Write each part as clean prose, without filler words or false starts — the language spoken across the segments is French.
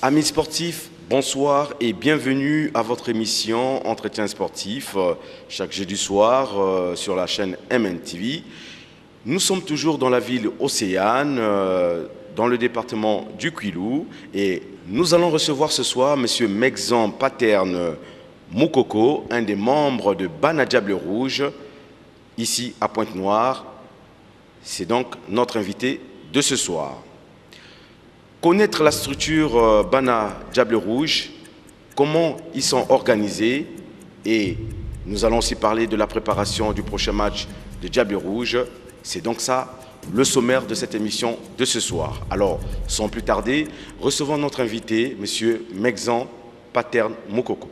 Amis sportifs, bonsoir et bienvenue à votre émission Entretien sportif, chaque jeudi soir sur la chaîne MNTV. Nous sommes toujours dans la ville Océane, dans le département du Kwilu, et nous allons recevoir ce soir M. Megzan Paterne Moukoko, un des membres de Bana Diable Rouge, ici à Pointe-Noire. C'est donc notre invité de ce soir. Connaître la structure Bana Diable Rouge, comment ils sont organisés, et nous allons aussi parler de la préparation du prochain match de Diable Rouge. C'est donc ça le sommaire de cette émission de ce soir. Alors, sans plus tarder, recevons notre invité, M. Megzan Paterne Moukoko.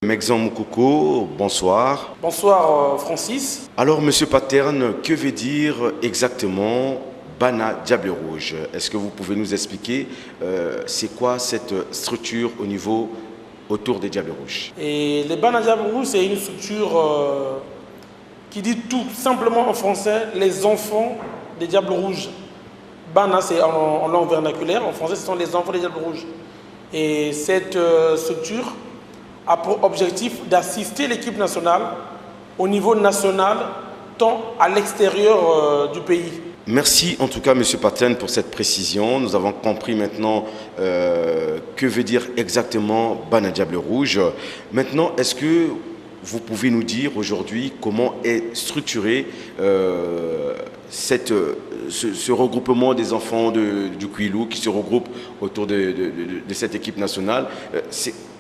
Megzan Moukoko, bonsoir. Bonsoir Francis. Alors, Monsieur Paterne, que veut dire exactement Bana Diable Rouge? Est-ce que vous pouvez nous expliquer c'est quoi cette structure autour des Diables Rouges? Et les Bana Diable Rouge, c'est une structure qui dit tout simplement en français les enfants des Diables Rouges. Bana, c'est en langue vernaculaire. En français, ce sont les enfants des Diables Rouges. Et cette structure a pour objectif d'assister l'équipe nationale au niveau national, tant à l'extérieur du pays. Merci en tout cas, M. Paterne, pour cette précision. Nous avons compris maintenant que veut dire exactement Bana Diable Rouge. Maintenant, est-ce que vous pouvez nous dire aujourd'hui comment est structuré ce regroupement des enfants du Kwilu qui se regroupent autour de cette équipe nationale?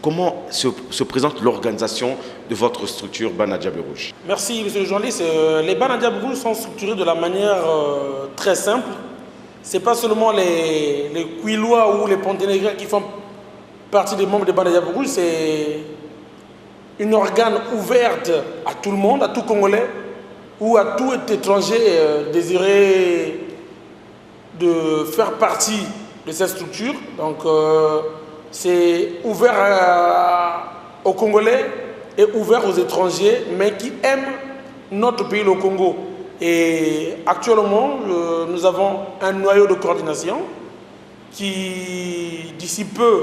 Comment se présente l'organisation de votre structure Bana Diable Rouge? Merci, monsieur le journaliste. Les Bana Diable Rouge sont structurés de la manière très simple. Ce n'est pas seulement les Kwilois ou les Ponténégrins qui font partie des membres des Bana Diable Rouge, c'est une organe ouverte à tout le monde, à tout Congolais ou à tout étranger désiré de faire partie de cette structure. Donc, c'est ouvert aux Congolais et ouvert aux étrangers, mais qui aiment notre pays, le Congo. Et actuellement, nous avons un noyau de coordination qui, d'ici peu,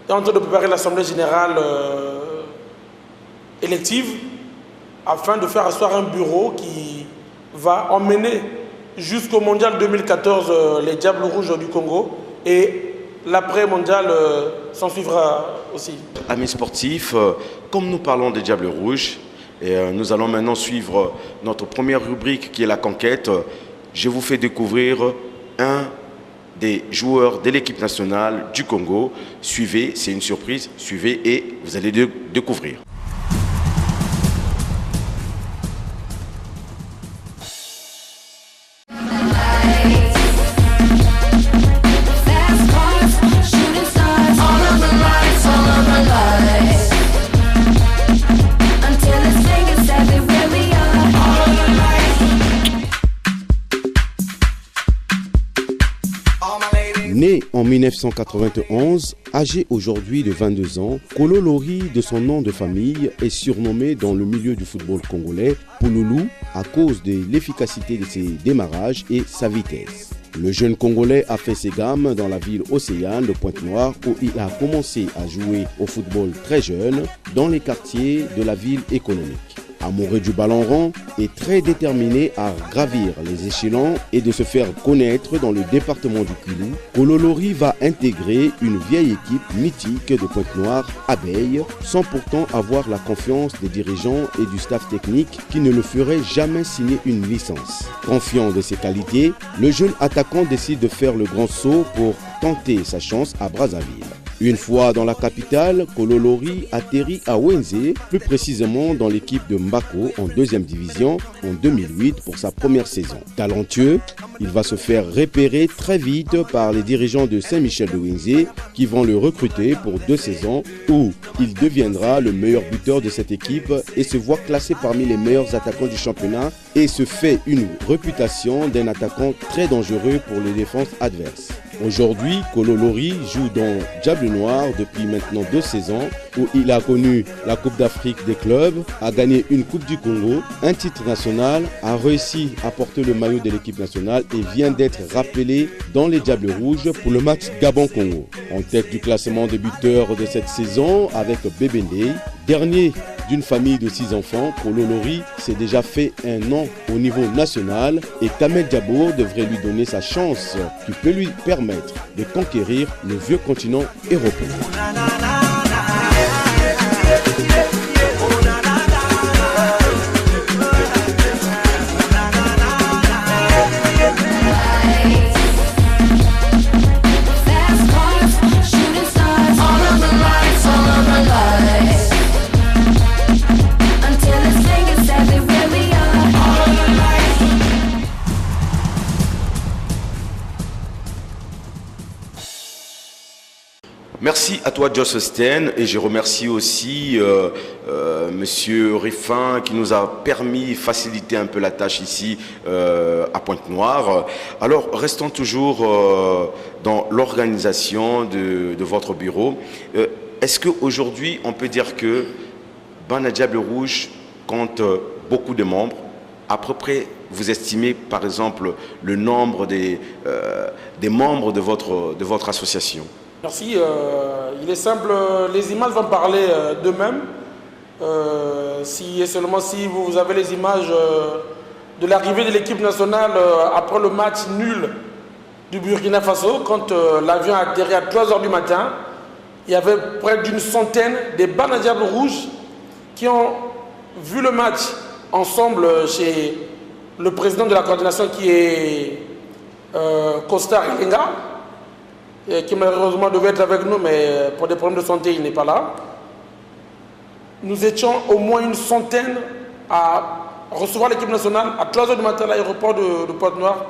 est en train de préparer l'Assemblée générale élective afin de faire asseoir un bureau qui va emmener jusqu'au Mondial 2014 les Diables Rouges du Congo, et l'après-mondial s'en suivra aussi. Amis sportifs, comme nous parlons des Diables Rouges, nous allons maintenant suivre notre première rubrique qui est la conquête. Je vous fais découvrir un des joueurs de l'équipe nationale du Congo. Suivez, c'est une surprise, suivez et vous allez découvrir. Né en 1991, âgé aujourd'hui de 22 ans, Kolo Lori, de son nom de famille, est surnommé dans le milieu du football congolais Pouloulou à cause de l'efficacité de ses démarrages et sa vitesse. Le jeune Congolais a fait ses gammes dans la ville océane de Pointe-Noire où il a commencé à jouer au football très jeune dans les quartiers de la ville économique. Amoureux du ballon rond et très déterminé à gravir les échelons et de se faire connaître dans le département du Kwilu, Kolo Lori va intégrer une vieille équipe mythique de Pointe-Noire, Abeille, sans pourtant avoir la confiance des dirigeants et du staff technique qui ne le ferait jamais signer une licence. Confiant de ses qualités, le jeune attaquant décide de faire le grand saut pour tenter sa chance à Brazzaville. Une fois dans la capitale, Kolo Lori atterrit à Wenze, plus précisément dans l'équipe de Mbako en 2e division en 2008 pour sa première saison. Talentueux, il va se faire repérer très vite par les dirigeants de Saint-Michel de Wenze qui vont le recruter pour 2 saisons où il deviendra le meilleur buteur de cette équipe et se voit classé parmi les meilleurs attaquants du championnat et se fait une réputation d'un attaquant très dangereux pour les défenses adverses. Aujourd'hui, Kolo Lori joue dans Diable Noir depuis maintenant 2 saisons où il a connu la Coupe d'Afrique des clubs, a gagné une Coupe du Congo, un titre national, a réussi à porter le maillot de l'équipe nationale et vient d'être rappelé dans les Diables Rouges pour le match Gabon-Congo. En tête du classement des buteurs de cette saison avec Bébendé, dernier d'une famille de 6 enfants, Kolo Lori s'est déjà fait un nom au niveau national et Kamel Diabour devrait lui donner sa chance qui peut lui permettre de conquérir le vieux continent européen. Merci à toi, Joss Sten, et je remercie aussi Monsieur Riffin qui nous a permis, faciliter un peu la tâche ici à Pointe-Noire. Alors, restons toujours dans l'organisation de votre bureau. Est-ce qu'aujourd'hui, on peut dire que Bana Diable Rouge compte beaucoup de membres? À peu près, vous estimez par exemple le nombre des membres de votre association? Merci. Il est simple, les images vont parler d'eux-mêmes. Seulement si vous avez les images de l'arrivée de l'équipe nationale après le match nul du Burkina Faso, quand l'avion a atterri à 3 h du matin, il y avait près d'une centaine de Bana Diable Rouges qui ont vu le match ensemble chez le président de la coordination qui est Costa Rica, qui malheureusement devait être avec nous, mais pour des problèmes de santé, il n'est pas là. Nous étions au moins une centaine à recevoir l'équipe nationale à 3 h du matin à l'aéroport de Pointe-Noire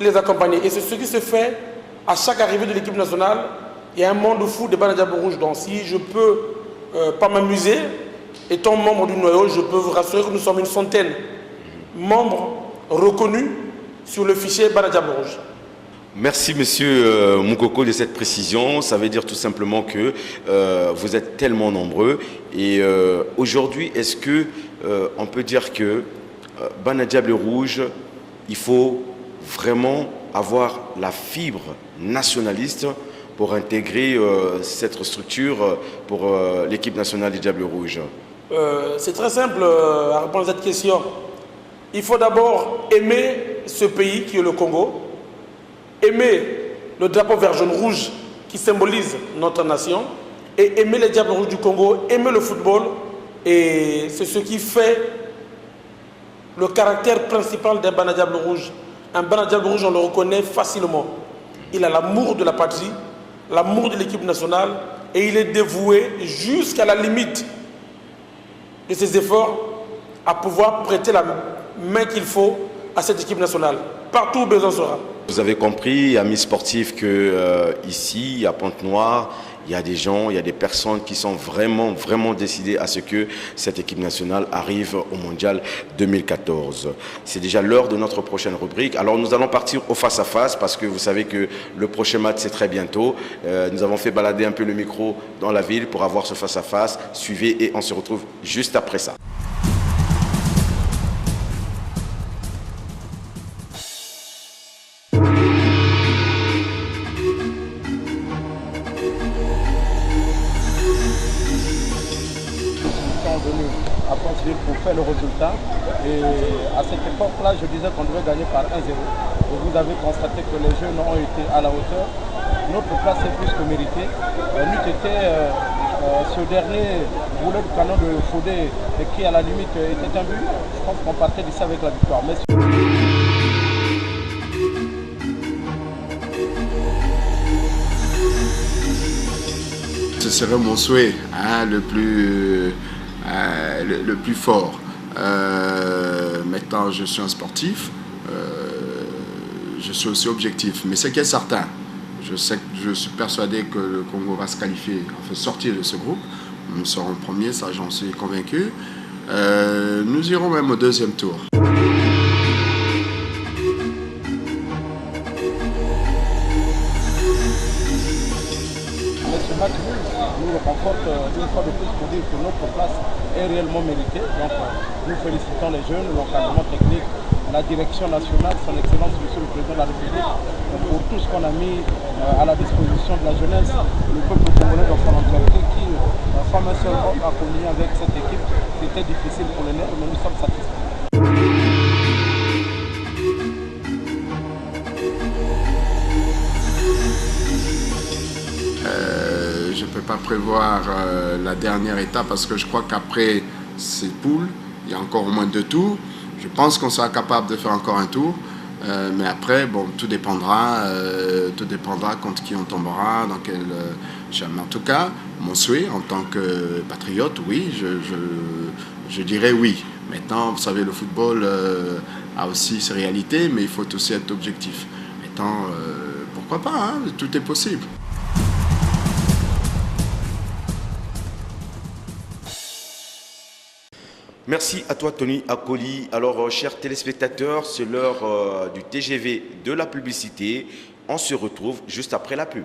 et les accompagner. Et c'est ce qui se fait à chaque arrivée de l'équipe nationale. Il y a un monde fou des Bana Diable Rouge. Donc si je peux pas m'amuser, étant membre du noyau, je peux vous rassurer que nous sommes une centaine membres reconnus sur le fichier Bana Diable Rouge. Merci Monsieur Moukoko de cette précision. Ça veut dire tout simplement que vous êtes tellement nombreux. Et aujourd'hui, est-ce que on peut dire que Bana Diable Rouge, il faut vraiment avoir la fibre nationaliste pour intégrer cette structure pour l'équipe nationale des Diables Rouges? C'est très simple à répondre à cette question. Il faut d'abord aimer ce pays qui est le Congo, aimer le drapeau vert jaune rouge qui symbolise notre nation et aimer les Diables Rouges du Congo, aimer le football, et c'est ce qui fait le caractère principal d'un Bana Diable Rouge. Un Bana Diable Rouge, on le reconnaît facilement. Il a l'amour de la patrie, l'amour de l'équipe nationale et il est dévoué jusqu'à la limite de ses efforts à pouvoir prêter la main qu'il faut à cette équipe nationale, partout où besoin sera. Vous avez compris, amis sportifs, que ici, à Pointe-Noire, il y a des gens, il y a des personnes qui sont vraiment décidées à ce que cette équipe nationale arrive au Mondial 2014. C'est déjà l'heure de notre prochaine rubrique. Alors nous allons partir au face-à-face parce que vous savez que le prochain match c'est très bientôt. Nous avons fait balader un peu le micro dans la ville pour avoir ce face-à-face. Suivez et on se retrouve juste après ça. Pour faire le résultat, et à cette époque-là je disais qu'on devait gagner par 1-0 et vous avez constaté que les jeunes ont été à la hauteur. Notre place est plus que méritée. N'eût été ce dernier boulet de canon de Fodé qui à la limite était un but, je pense qu'on partait d'ici avec la victoire. Mais... Ce serait mon souhait, hein, le plus fort. Maintenant, je suis un sportif, je suis aussi objectif. Mais ce qui est certain, je suis persuadé que le Congo va se qualifier, enfin sortir de ce groupe. Nous serons premiers, ça j'en suis convaincu. Nous irons même au deuxième tour. match nous reconforte une fois de plus pour dire que notre place est réellement méritée. Donc nous félicitons les jeunes, l'encadrement technique, la direction nationale, son excellence monsieur le président de la République, pour tout ce qu'on a mis à la disposition de la jeunesse, le peuple congolais dans son entièreté qui, comme un seul homme, a communié avec cette équipe. C'était difficile pour les nerfs, mais nous sommes satisfaits. Je ne peux pas prévoir la dernière étape parce que je crois qu'après ces poules, il y a encore au moins 2 tours. Je pense qu'on sera capable de faire encore un tour. Mais après, bon, tout dépendra contre qui on tombera, dans quel chemin. En tout cas, mon souhait en tant que patriote, oui, je dirais oui. Maintenant, vous savez, le football a aussi ses réalités, mais il faut aussi être objectif. Maintenant, pourquoi pas, hein, tout est possible. Merci à toi Tony Akoli. Alors chers téléspectateurs, c'est l'heure du TGV de la publicité. On se retrouve juste après la pub.